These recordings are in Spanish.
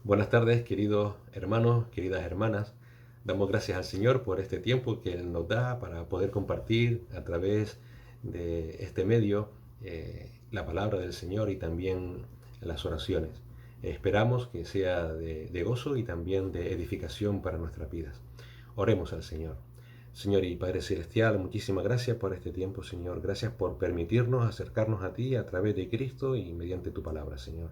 Buenas tardes, queridos hermanos, queridas hermanas. Damos gracias al Señor por este tiempo que Él nos da para poder compartir a través de este medio la palabra del Señor y también las oraciones. Esperamos que sea de gozo y también de edificación para nuestras vidas. Oremos al Señor. Señor y Padre Celestial, muchísimas gracias por este tiempo, Señor. Gracias por permitirnos acercarnos a ti a través de Cristo y mediante tu palabra, Señor.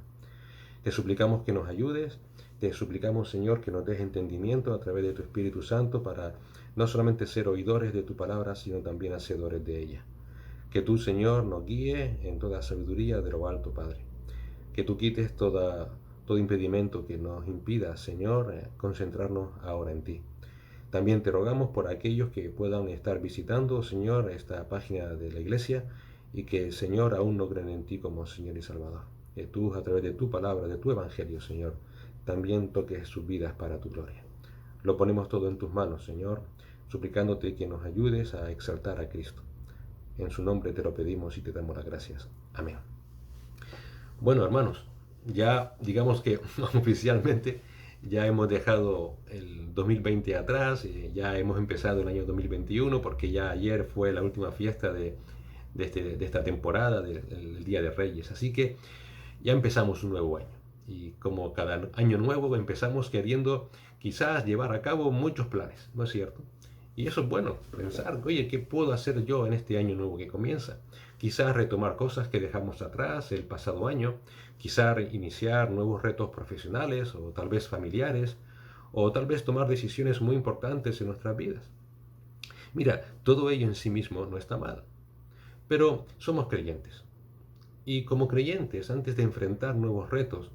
Te suplicamos que nos ayudes, te suplicamos, Señor, que nos des entendimiento a través de tu Espíritu Santo para no solamente ser oidores de tu palabra, sino también hacedores de ella. Que tú, Señor, nos guíe en toda sabiduría de lo alto, Padre. Que tú quites todo impedimento que nos impida, Señor, concentrarnos ahora en ti. También te rogamos por aquellos que puedan estar visitando, Señor, esta página de la iglesia y que, Señor, aún no creen en ti como Señor y Salvador. Que tú, a través de tu palabra, de tu evangelio, Señor, también toques sus vidas para tu gloria. Lo ponemos todo en tus manos, Señor, suplicándote que nos ayudes a exaltar a Cristo. En su nombre te lo pedimos y te damos las gracias. Amén. Bueno, hermanos, ya digamos que oficialmente ya hemos dejado el 2020 atrás, ya hemos empezado el año 2021 porque ya ayer fue la última fiesta de esta temporada, del Día de Reyes. Así que ya empezamos un nuevo año. Y como cada año nuevo empezamos queriendo quizás llevar a cabo muchos planes, ¿no es cierto? Y eso es bueno, pensar, oye, ¿qué puedo hacer yo en este año nuevo que comienza? Quizás retomar cosas que dejamos atrás el pasado año, quizás iniciar nuevos retos profesionales o tal vez familiares, o tal vez tomar decisiones muy importantes en nuestras vidas. Mira, todo ello en sí mismo no está mal, pero somos creyentes. Y como creyentes, antes de enfrentar nuevos retos,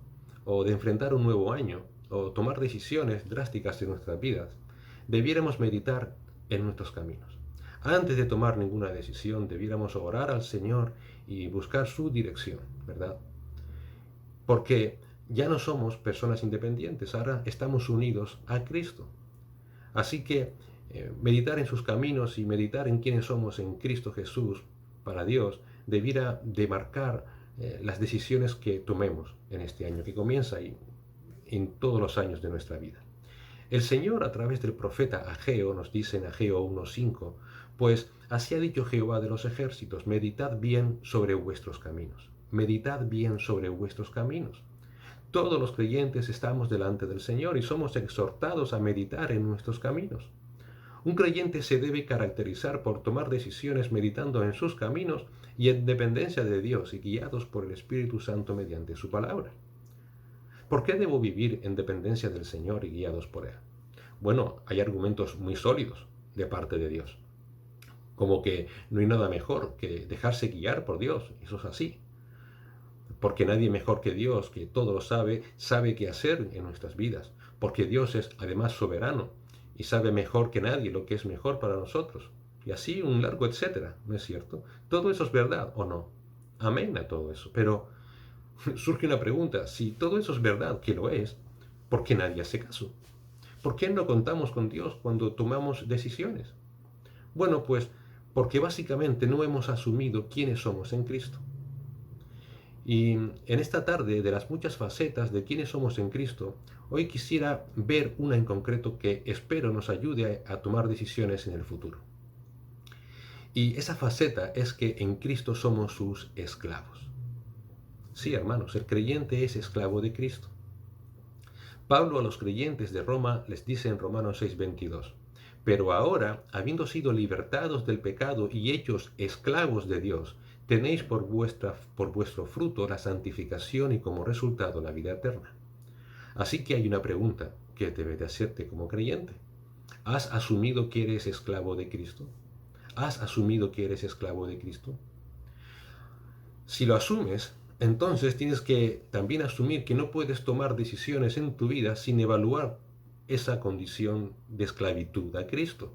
o de enfrentar un nuevo año, o tomar decisiones drásticas en nuestras vidas, debiéramos meditar en nuestros caminos. Antes de tomar ninguna decisión, debiéramos orar al Señor y buscar su dirección, ¿verdad? Porque ya no somos personas independientes, ahora estamos unidos a Cristo. Así que meditar en sus caminos y meditar en quiénes somos en Cristo Jesús para Dios debiera de marcar las decisiones que tomemos en este año que comienza y en todos los años de nuestra vida. El Señor a través del profeta Ageo nos dice en Ageo 1:5, pues así ha dicho Jehová de los ejércitos, meditad bien sobre vuestros caminos, meditad bien sobre vuestros caminos. Todos los creyentes estamos delante del Señor y somos exhortados a meditar en nuestros caminos. Un creyente se debe caracterizar por tomar decisiones meditando en sus caminos y en dependencia de Dios y guiados por el Espíritu Santo mediante su palabra. ¿Por qué debo vivir en dependencia del Señor y guiados por Él? Bueno, hay argumentos muy sólidos de parte de Dios, como que no hay nada mejor que dejarse guiar por Dios, eso es así, porque nadie mejor que Dios, que todo lo sabe, sabe qué hacer en nuestras vidas, porque Dios es además soberano y sabe mejor que nadie lo que es mejor para nosotros. Y así un largo etcétera, ¿no es cierto? ¿Todo eso es verdad o no? Amén a todo eso. Pero surge una pregunta, si todo eso es verdad, que lo es, ¿por qué nadie hace caso? ¿Por qué no contamos con Dios cuando tomamos decisiones? Bueno, pues porque básicamente no hemos asumido quiénes somos en Cristo. Y en esta tarde, de las muchas facetas de quiénes somos en Cristo, hoy quisiera ver una en concreto que espero nos ayude a tomar decisiones en el futuro. Y esa faceta es que en Cristo somos sus esclavos. Sí, hermanos, el creyente es esclavo de Cristo. Pablo a los creyentes de Roma les dice en Romanos 6:22, pero ahora, habiendo sido libertados del pecado y hechos esclavos de Dios, tenéis por vuestro fruto la santificación y como resultado la vida eterna. Así que hay una pregunta que debe de hacerte como creyente. ¿Has asumido que eres esclavo de Cristo? ¿Has asumido que eres esclavo de Cristo? Si lo asumes, entonces tienes que también asumir que no puedes tomar decisiones en tu vida sin evaluar esa condición de esclavitud a Cristo.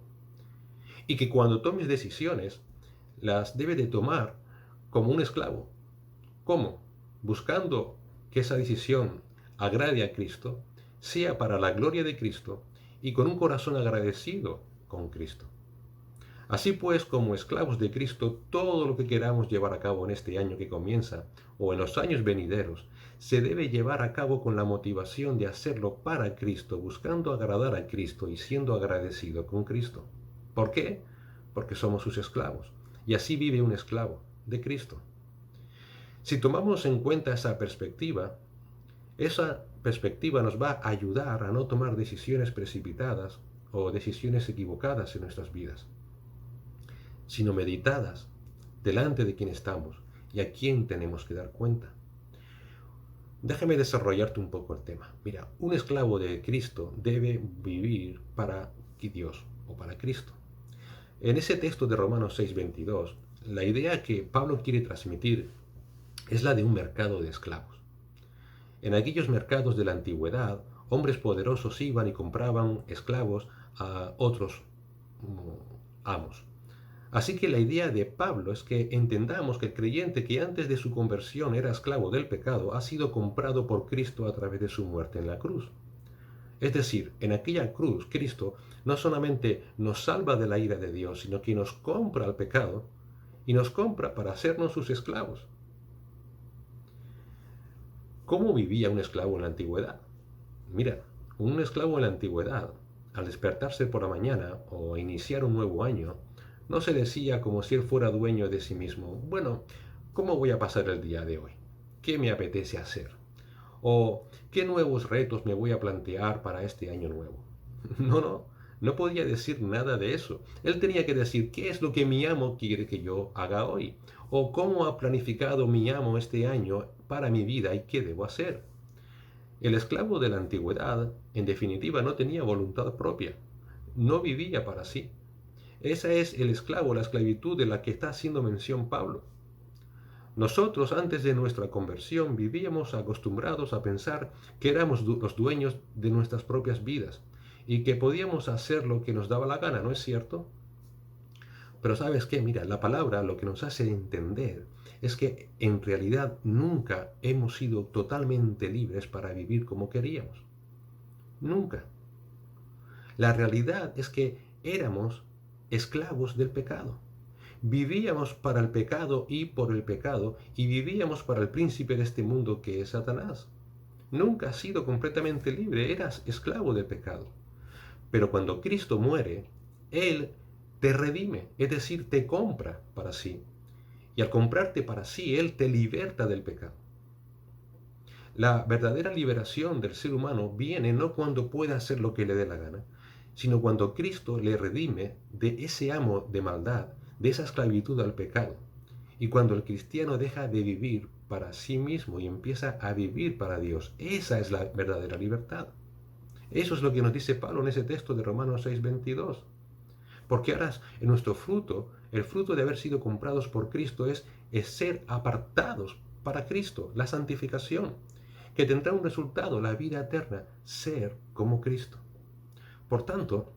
Y que cuando tomes decisiones, las debes de tomar como un esclavo. ¿Cómo? Buscando que esa decisión agrade a Cristo, sea para la gloria de Cristo y con un corazón agradecido con Cristo. Así pues, como esclavos de Cristo, todo lo que queramos llevar a cabo en este año que comienza o en los años venideros, se debe llevar a cabo con la motivación de hacerlo para Cristo, buscando agradar a Cristo y siendo agradecido con Cristo. ¿Por qué? Porque somos sus esclavos. Y así vive un esclavo de Cristo. Si tomamos en cuenta esa perspectiva nos va a ayudar a no tomar decisiones precipitadas o decisiones equivocadas en nuestras vidas, sino meditadas delante de quién estamos y a quién tenemos que dar cuenta. Déjame desarrollarte un poco el tema. Mira, un esclavo de Cristo debe vivir para Dios o para Cristo. En ese texto de Romanos 6:22, la idea que Pablo quiere transmitir es la de un mercado de esclavos. En aquellos mercados de la antigüedad, hombres poderosos iban y compraban esclavos a otros amos. Así que la idea de Pablo es que entendamos que el creyente que antes de su conversión era esclavo del pecado ha sido comprado por Cristo a través de su muerte en la cruz. Es decir, en aquella cruz Cristo no solamente nos salva de la ira de Dios, sino que nos compra al pecado y nos compra para hacernos sus esclavos. ¿Cómo vivía un esclavo en la antigüedad? Mira, un esclavo en la antigüedad, al despertarse por la mañana o iniciar un nuevo año, no se decía como si él fuera dueño de sí mismo, bueno, ¿cómo voy a pasar el día de hoy? ¿Qué me apetece hacer? ¿O qué nuevos retos me voy a plantear para este año nuevo? No podía decir nada de eso. Él tenía que decir qué es lo que mi amo quiere que yo haga hoy, o cómo ha planificado mi amo este año para mi vida y qué debo hacer. El esclavo de la antigüedad, en definitiva, no tenía voluntad propia, no vivía para sí. Esa es el esclavo, la esclavitud de la que está haciendo mención Pablo. Nosotros, antes de nuestra conversión, vivíamos acostumbrados a pensar que éramos los dueños de nuestras propias vidas y que podíamos hacer lo que nos daba la gana, ¿no es cierto? Pero ¿sabes qué? Mira, la palabra lo que nos hace entender es que en realidad nunca hemos sido totalmente libres para vivir como queríamos. Nunca. La realidad es que éramos esclavos del pecado. Vivíamos para el pecado y por el pecado y vivíamos para el príncipe de este mundo que es Satanás. Nunca has sido completamente libre, eras esclavo del pecado. Pero cuando Cristo muere, Él te redime, es decir, te compra para sí. Y al comprarte para sí, Él te liberta del pecado. La verdadera liberación del ser humano viene no cuando pueda hacer lo que le dé la gana, sino cuando Cristo le redime de ese amo de maldad, de esa esclavitud al pecado. Y cuando el cristiano deja de vivir para sí mismo y empieza a vivir para Dios, esa es la verdadera libertad. Eso es lo que nos dice Pablo en ese texto de Romanos 6:22. Porque ahora en nuestro fruto, el fruto de haber sido comprados por Cristo es ser apartados para Cristo, la santificación, que tendrá un resultado, la vida eterna, ser como Cristo. Por tanto,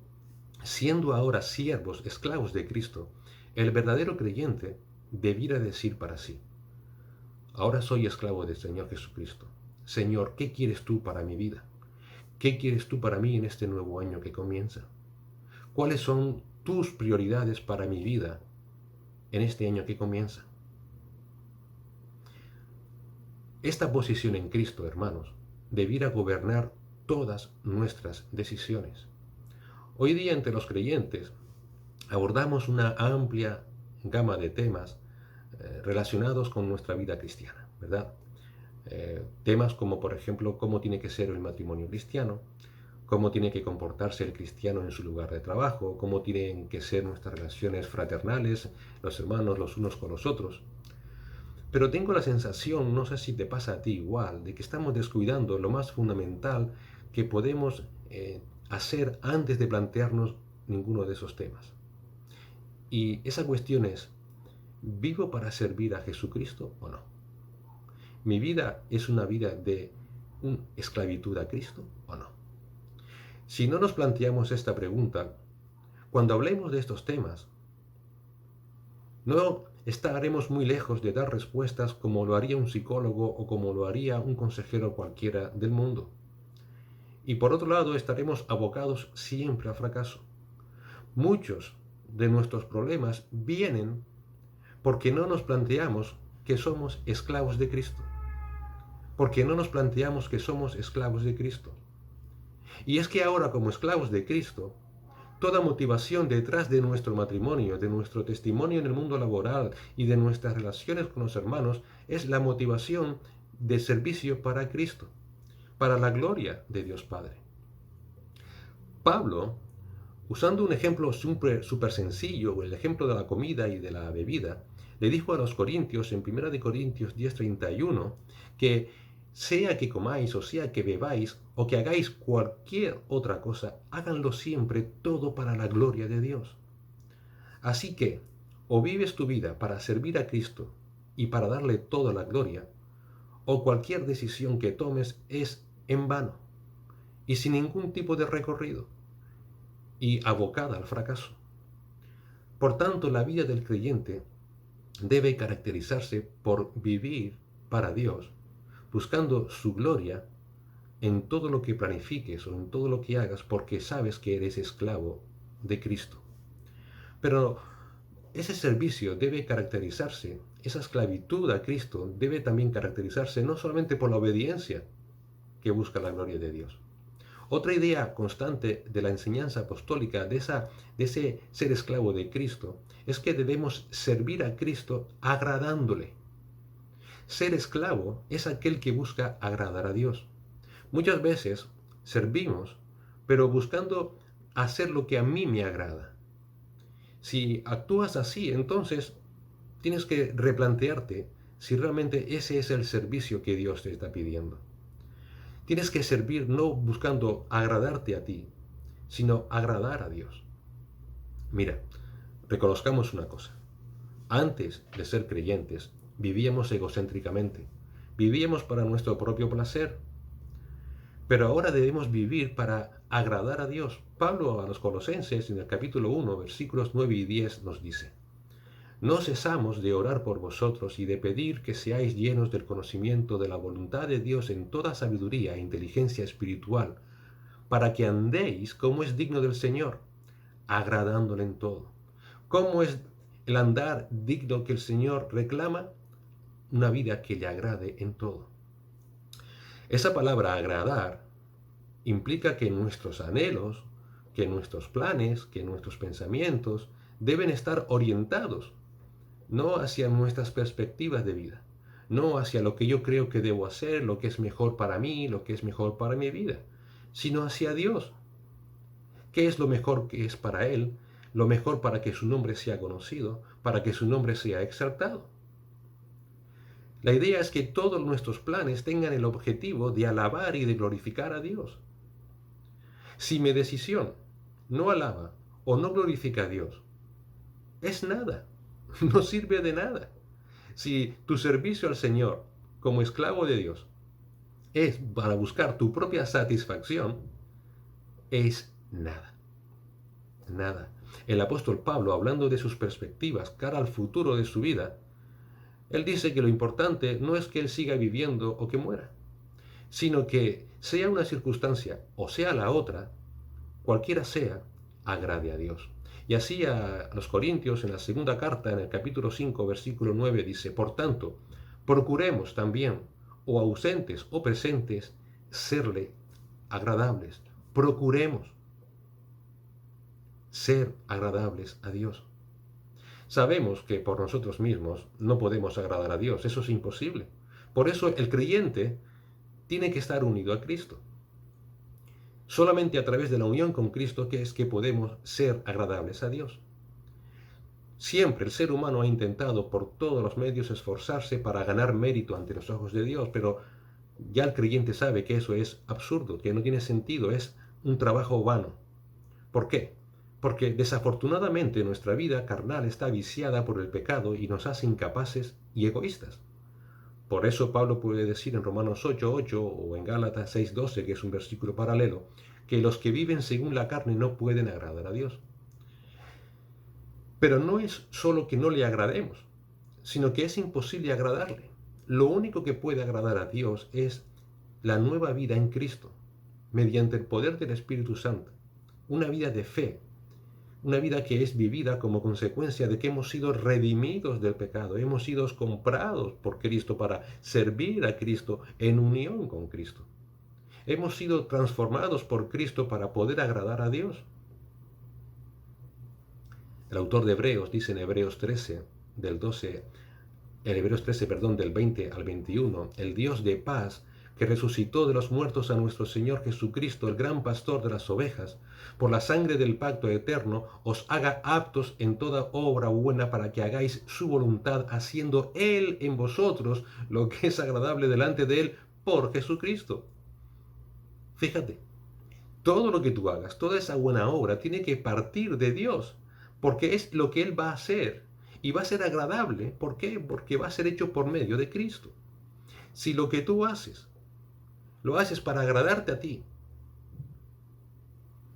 siendo ahora siervos, esclavos de Cristo, el verdadero creyente debiera decir para sí: ahora soy esclavo del Señor Jesucristo. Señor, ¿qué quieres tú para mi vida? ¿Qué quieres tú para mí en este nuevo año que comienza? ¿Cuáles son tus prioridades para mi vida en este año que comienza? Esta posición en Cristo, hermanos, debiera gobernar todas nuestras decisiones. Hoy día entre los creyentes abordamos una amplia gama de temas relacionados con nuestra vida cristiana, ¿verdad? Temas como, por ejemplo, cómo tiene que ser el matrimonio cristiano, cómo tiene que comportarse el cristiano en su lugar de trabajo, cómo tienen que ser nuestras relaciones fraternales, los hermanos los unos con los otros. Pero tengo la sensación, no sé si te pasa a ti igual, de que estamos descuidando lo más fundamental que podemos hacer antes de plantearnos ninguno de esos temas. Y esa cuestión es: ¿vivo para servir a Jesucristo o no? ¿Mi vida es una vida de esclavitud a Cristo o no? Si no nos planteamos esta pregunta, cuando hablemos de estos temas, no estaremos muy lejos de dar respuestas como lo haría un psicólogo o como lo haría un consejero cualquiera del mundo. Y por otro lado, estaremos abocados siempre al fracaso. Muchos de nuestros problemas vienen porque no nos planteamos que somos esclavos de Cristo. Porque no nos planteamos que somos esclavos de Cristo. Y es que ahora, como esclavos de Cristo, toda motivación detrás de nuestro matrimonio, de nuestro testimonio en el mundo laboral y de nuestras relaciones con los hermanos es la motivación de servicio para Cristo, para la gloria de Dios Padre. Pablo, usando un ejemplo súper sencillo, el ejemplo de la comida y de la bebida, le dijo a los corintios en 1 de Corintios 10:31 que sea que comáis o sea que bebáis o que hagáis cualquier otra cosa, háganlo siempre todo para la gloria de Dios. Así que, o vives tu vida para servir a Cristo y para darle toda la gloria, o cualquier decisión que tomes es en vano y sin ningún tipo de recorrido y abocada al fracaso. Por tanto, la vida del creyente debe caracterizarse por vivir para Dios, buscando su gloria en todo lo que planifiques o en todo lo que hagas, porque sabes que eres esclavo de Cristo. Pero ese servicio debe caracterizarse, esa esclavitud a Cristo debe también caracterizarse no solamente por la obediencia que busca la gloria de Dios. Otra idea constante de la enseñanza apostólica de ese ser esclavo de Cristo es que debemos servir a Cristo agradándole. Ser esclavo es aquel que busca agradar a Dios. Muchas veces servimos, pero buscando hacer lo que a mí me agrada. Si actúas así, entonces tienes que replantearte si realmente ese es el servicio que Dios te está pidiendo. Tienes que servir no buscando agradarte a ti, sino agradar a Dios. Mira, reconozcamos una cosa. Antes de ser creyentes, vivíamos egocéntricamente. Vivíamos para nuestro propio placer. Pero ahora debemos vivir para agradar a Dios. Pablo a los Colosenses, en el capítulo 1, versículos 9 y 10, nos dice: No cesamos de orar por vosotros y de pedir que seáis llenos del conocimiento de la voluntad de Dios en toda sabiduría e inteligencia espiritual, para que andéis como es digno del Señor, agradándole en todo. ¿Cómo es el andar digno que el Señor reclama? Una vida que le agrade en todo. Esa palabra agradar implica que nuestros anhelos, que nuestros planes, que nuestros pensamientos deben estar orientados no hacia nuestras perspectivas de vida, no hacia lo que yo creo que debo hacer, lo que es mejor para mí, lo que es mejor para mi vida, sino hacia Dios. ¿Qué es lo mejor que es para Él? Lo mejor para que su nombre sea conocido, para que su nombre sea exaltado. La idea es que todos nuestros planes tengan el objetivo de alabar y de glorificar a Dios. Si mi decisión no alaba o no glorifica a Dios, es nada, no sirve de nada. Si tu servicio al Señor como esclavo de Dios es para buscar tu propia satisfacción, es nada, nada. El apóstol Pablo, hablando de sus perspectivas cara al futuro de su vida, él dice que lo importante no es que él siga viviendo o que muera, sino que sea una circunstancia o sea la otra, cualquiera sea, agrade a Dios. Y así a los Corintios, en la segunda carta, en el capítulo 5, versículo 9, dice: Por tanto, procuremos también, o ausentes o presentes, serle agradables. Procuremos ser agradables a Dios. Sabemos que por nosotros mismos no podemos agradar a Dios, eso es imposible. Por eso el creyente tiene que estar unido a Cristo. Solamente a través de la unión con Cristo que es que podemos ser agradables a Dios. Siempre el ser humano ha intentado por todos los medios esforzarse para ganar mérito ante los ojos de Dios, pero ya el creyente sabe que eso es absurdo, que no tiene sentido, es un trabajo vano. ¿Por qué? Porque desafortunadamente nuestra vida carnal está viciada por el pecado y nos hace incapaces y egoístas. Por eso Pablo puede decir en Romanos 8:8 o en Gálatas 6:12, que es un versículo paralelo, que los que viven según la carne no pueden agradar a Dios. Pero no es solo que no le agrademos, sino que es imposible agradarle. Lo único que puede agradar a Dios es la nueva vida en Cristo, mediante el poder del Espíritu Santo, una vida de fe, Una vida que es vivida como consecuencia de que hemos sido redimidos del pecado, hemos sido comprados por Cristo para servir a Cristo en unión con Cristo. Hemos sido transformados por Cristo para poder agradar a Dios. El autor de Hebreos dice en Hebreos 13, del 20 al 21, el Dios de paz, que resucitó de los muertos a nuestro Señor Jesucristo, el gran pastor de las ovejas, por la sangre del pacto eterno, os haga aptos en toda obra buena para que hagáis su voluntad, haciendo Él en vosotros lo que es agradable delante de Él por Jesucristo. Fíjate, todo lo que tú hagas, toda esa buena obra tiene que partir de Dios, porque es lo que Él va a hacer. Y va a ser agradable. ¿Por qué? Porque va a ser hecho por medio de Cristo. Si lo que tú haces, lo haces para agradarte a ti,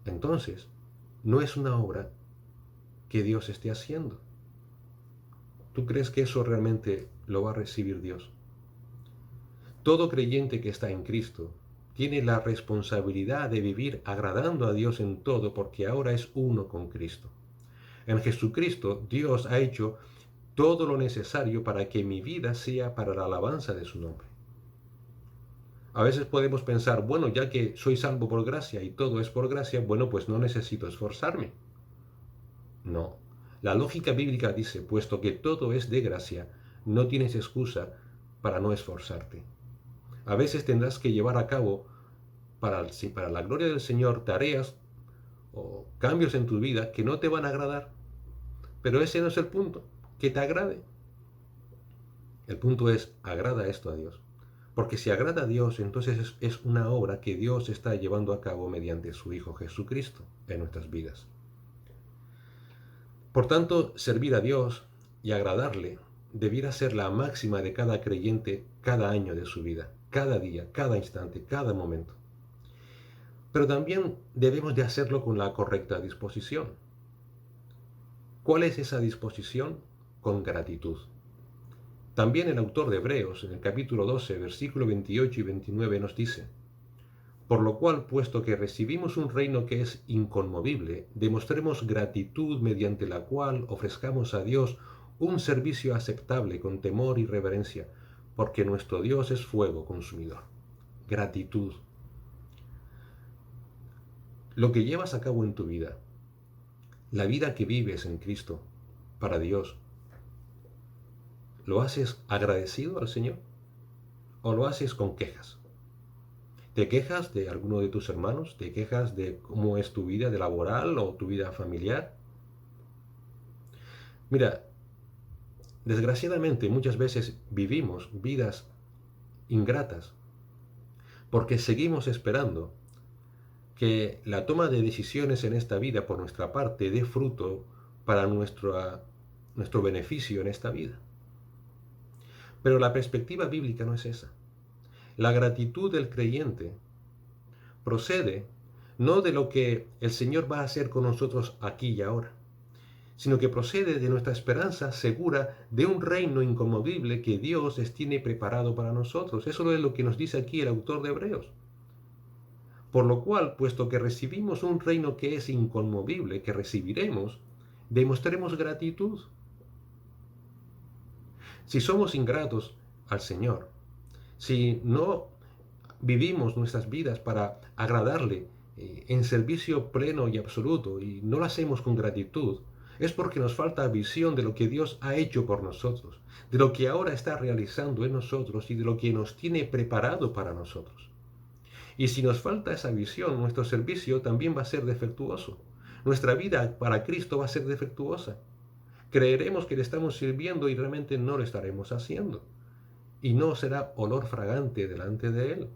entonces no es una obra que Dios esté haciendo. ¿Tú crees que eso realmente lo va a recibir Dios? Todo creyente que está en Cristo tiene la responsabilidad de vivir agradando a Dios en todo, porque ahora es uno con Cristo. En Jesucristo, Dios ha hecho todo lo necesario para que mi vida sea para la alabanza de su nombre. A veces podemos pensar, bueno, ya que soy salvo por gracia y todo es por gracia, bueno, pues no necesito esforzarme. No. La lógica bíblica dice, puesto que todo es de gracia, no tienes excusa para no esforzarte. A veces tendrás que llevar a cabo, para la gloria del Señor, tareas o cambios en tu vida que no te van a agradar. Pero ese no es el punto, que te agrade. El punto es, agrada esto a Dios. Porque si agrada a Dios, entonces es una obra que Dios está llevando a cabo mediante su Hijo Jesucristo en nuestras vidas. Por tanto, servir a Dios y agradarle debiera ser la máxima de cada creyente cada año de su vida, cada día, cada instante, cada momento. Pero también debemos de hacerlo con la correcta disposición. ¿Cuál es esa disposición? Con gratitud. También el autor de Hebreos, en el capítulo 12, versículo 28 y 29, nos dice, por lo cual, puesto que recibimos un reino que es inconmovible, demostremos gratitud mediante la cual ofrezcamos a Dios un servicio aceptable con temor y reverencia, porque nuestro Dios es fuego consumidor. Gratitud. Lo que llevas a cabo en tu vida, la vida que vives en Cristo, para Dios, ¿lo haces agradecido al Señor o lo haces con quejas? ¿Te quejas de alguno de tus hermanos? ¿Te quejas de cómo es tu vida de laboral o tu vida familiar? Mira, desgraciadamente muchas veces vivimos vidas ingratas porque seguimos esperando que la toma de decisiones en esta vida por nuestra parte dé fruto para nuestro beneficio en esta vida. Pero la perspectiva bíblica no es esa. La gratitud del creyente procede no de lo que el Señor va a hacer con nosotros aquí y ahora, sino que procede de nuestra esperanza segura de un reino inconmovible que Dios tiene preparado para nosotros. Eso es lo que nos dice aquí el autor de Hebreos. Por lo cual, puesto que recibimos un reino que es inconmovible, que recibiremos, demostremos gratitud. Si somos ingratos al Señor, si no vivimos nuestras vidas para agradarle en servicio pleno y absoluto y no lo hacemos con gratitud, es porque nos falta visión de lo que Dios ha hecho por nosotros, de lo que ahora está realizando en nosotros y de lo que nos tiene preparado para nosotros. Y si nos falta esa visión, nuestro servicio también va a ser defectuoso. Nuestra vida para Cristo va a ser defectuosa. Creeremos que le estamos sirviendo y realmente no lo estaremos haciendo. Y no será olor fragante delante de Él.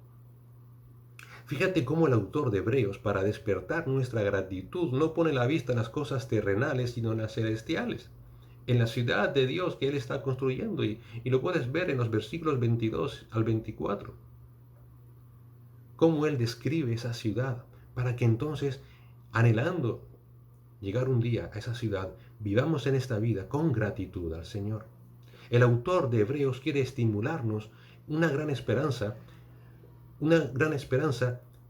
Fíjate cómo el autor de Hebreos, para despertar nuestra gratitud, no pone la vista en las cosas terrenales, sino en las celestiales, en la ciudad de Dios que Él está construyendo. Y lo puedes ver en los versículos 22 al 24. Cómo Él describe esa ciudad, para que entonces, anhelando llegar un día a esa ciudad, vivamos en esta vida con gratitud al Señor. El autor de Hebreos quiere estimularnos una gran esperanza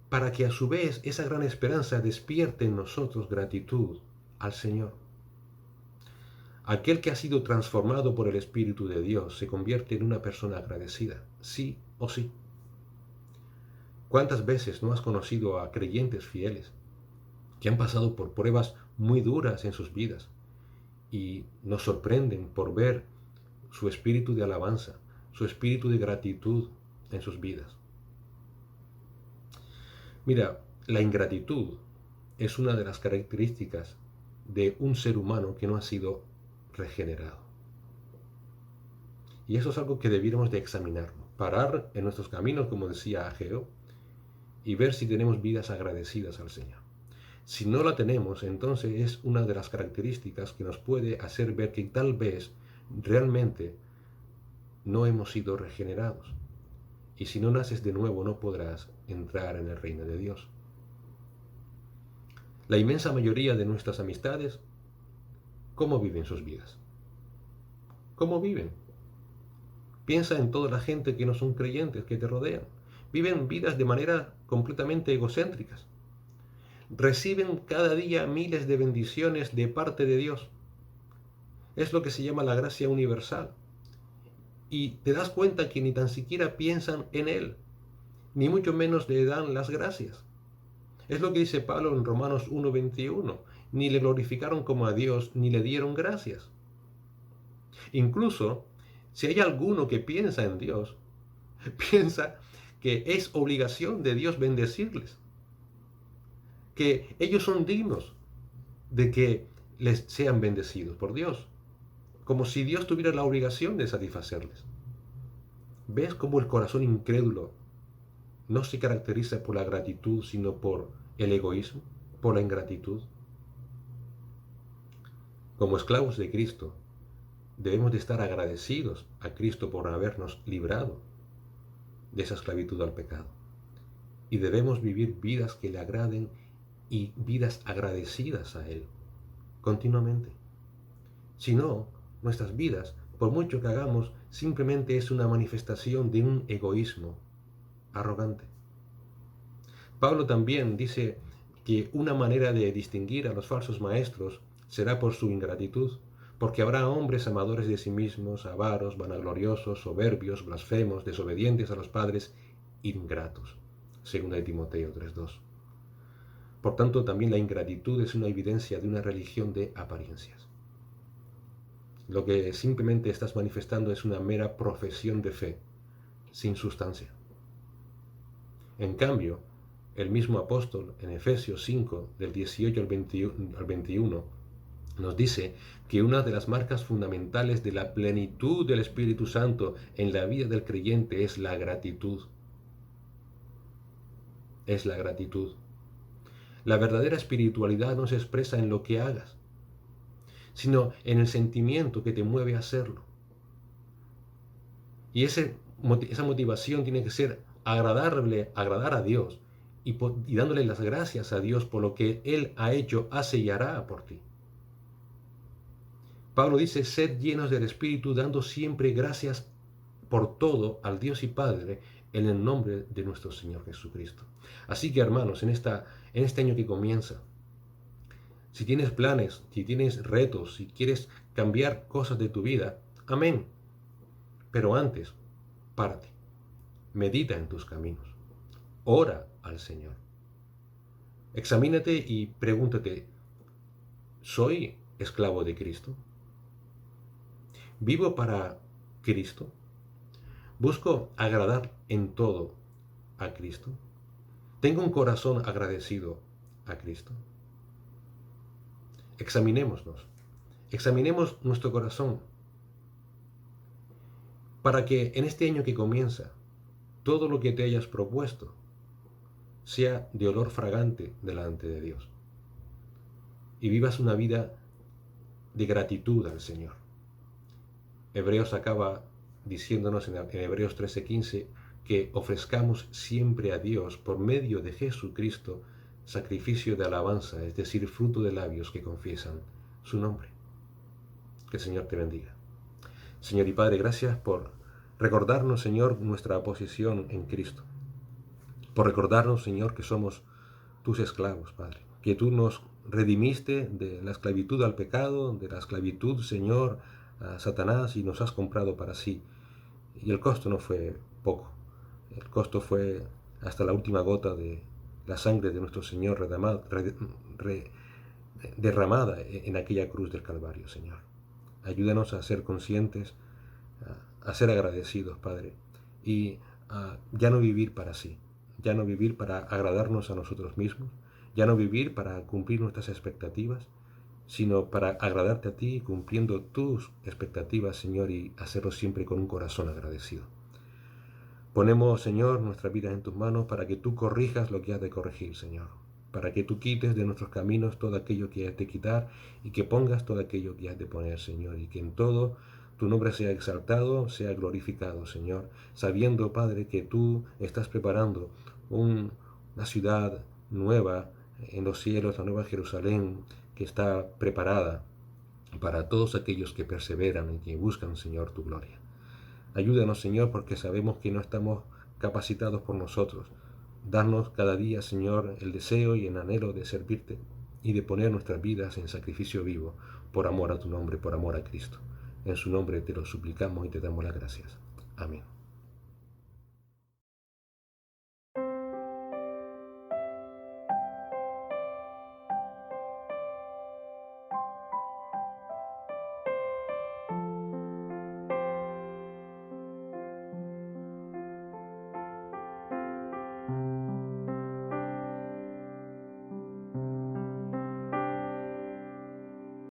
para que a su vez esa gran esperanza despierte en nosotros gratitud al Señor. Aquel que ha sido transformado por el Espíritu de Dios se convierte en una persona agradecida, sí o sí. ¿Cuántas veces no has conocido a creyentes fieles que han pasado por pruebas muy duras en sus vidas y nos sorprenden por ver su espíritu de alabanza, su espíritu de gratitud en sus vidas? Mira, la ingratitud es una de las características de un ser humano que no ha sido regenerado. Y eso es algo que debiéramos de examinarlo, parar en nuestros caminos, como decía Ageo, y ver si tenemos vidas agradecidas al Señor. Si no la tenemos, entonces es una de las características que nos puede hacer ver que tal vez realmente no hemos sido regenerados. Y si no naces de nuevo, no podrás entrar en el reino de Dios. La inmensa mayoría de nuestras amistades, ¿cómo viven sus vidas? ¿Cómo viven? Piensa en toda la gente que no son creyentes, que te rodean. Viven vidas de manera completamente egocéntricas. Reciben cada día miles de bendiciones de parte de Dios. Es lo que se llama la gracia universal. Y te das cuenta que ni tan siquiera piensan en Él, ni mucho menos le dan las gracias. Es lo que dice Pablo en Romanos 1:21. Ni le glorificaron como a Dios, ni le dieron gracias. Incluso, si hay alguno que piensa en Dios, piensa que es obligación de Dios bendecirles, que ellos son dignos de que les sean bendecidos por Dios, como si Dios tuviera la obligación de satisfacerles. ¿Ves cómo el corazón incrédulo no se caracteriza por la gratitud, sino por el egoísmo, por la ingratitud? Como esclavos de Cristo, debemos de estar agradecidos a Cristo por habernos librado de esa esclavitud al pecado. Y debemos vivir vidas que le agraden y vidas agradecidas a Él continuamente. Si no, nuestras vidas, por mucho que hagamos, simplemente es una manifestación de un egoísmo arrogante. Pablo también dice que una manera de distinguir a los falsos maestros será por su ingratitud, porque habrá hombres amadores de sí mismos, avaros, vanagloriosos, soberbios, blasfemos, desobedientes a los padres, ingratos. 2 Timoteo 3:2. Por tanto, también la ingratitud es una evidencia de una religión de apariencias. Lo que simplemente estás manifestando es una mera profesión de fe, sin sustancia. En cambio, el mismo apóstol en Efesios 5, del 18 al 21, nos dice que una de las marcas fundamentales de la plenitud del Espíritu Santo en la vida del creyente es la gratitud. Es la gratitud. La verdadera espiritualidad no se expresa en lo que hagas, sino en el sentimiento que te mueve a hacerlo. Y esa motivación tiene que ser agradar a Dios y dándole las gracias a Dios por lo que Él ha hecho, hace y hará por ti. Pablo dice, sed llenos del Espíritu, dando siempre gracias por todo al Dios y Padre en el nombre de nuestro Señor Jesucristo. Así que, hermanos, en este año que comienza, si tienes planes, si tienes retos, si quieres cambiar cosas de tu vida, amén. Pero antes, párate, medita en tus caminos, ora al Señor. Examínate y pregúntate, ¿soy esclavo de Cristo? ¿Vivo para Cristo? ¿Busco agradar en todo a Cristo? ¿Tengo un corazón agradecido a Cristo? Examinemos nuestro corazón para que en este año que comienza, todo lo que te hayas propuesto sea de olor fragante delante de Dios y vivas una vida de gratitud al Señor. Hebreos acaba diciéndonos en Hebreos 13:15 que ofrezcamos siempre a Dios por medio de Jesucristo sacrificio de alabanza, es decir, fruto de labios que confiesan su nombre. Que el Señor te bendiga. Señor y Padre, gracias por recordarnos, Señor, nuestra posición en Cristo. Por recordarnos, Señor, que somos tus esclavos, Padre. Que tú nos redimiste de la esclavitud al pecado, de la esclavitud, Señor, a Satanás, y nos has comprado para sí. Y el costo no fue poco. El costo fue hasta la última gota de la sangre de nuestro Señor derramada en aquella cruz del Calvario, Señor. Ayúdanos a ser conscientes, a ser agradecidos, Padre, y a ya no vivir para sí, ya no vivir para agradarnos a nosotros mismos, ya no vivir para cumplir nuestras expectativas, sino para agradarte a ti, cumpliendo tus expectativas, Señor, y hacerlo siempre con un corazón agradecido. Ponemos, Señor, nuestras vidas en tus manos para que tú corrijas lo que has de corregir, Señor, para que tú quites de nuestros caminos todo aquello que has de quitar y que pongas todo aquello que has de poner, Señor, y que en todo tu nombre sea exaltado, sea glorificado, Señor, sabiendo, Padre, que tú estás preparando una ciudad nueva en los cielos, la nueva Jerusalén, que está preparada para todos aquellos que perseveran y que buscan, Señor, tu gloria. Ayúdanos, Señor, porque sabemos que no estamos capacitados por nosotros. Danos cada día, Señor, el deseo y el anhelo de servirte y de poner nuestras vidas en sacrificio vivo, por amor a tu nombre, por amor a Cristo. En su nombre te lo suplicamos y te damos las gracias. Amén.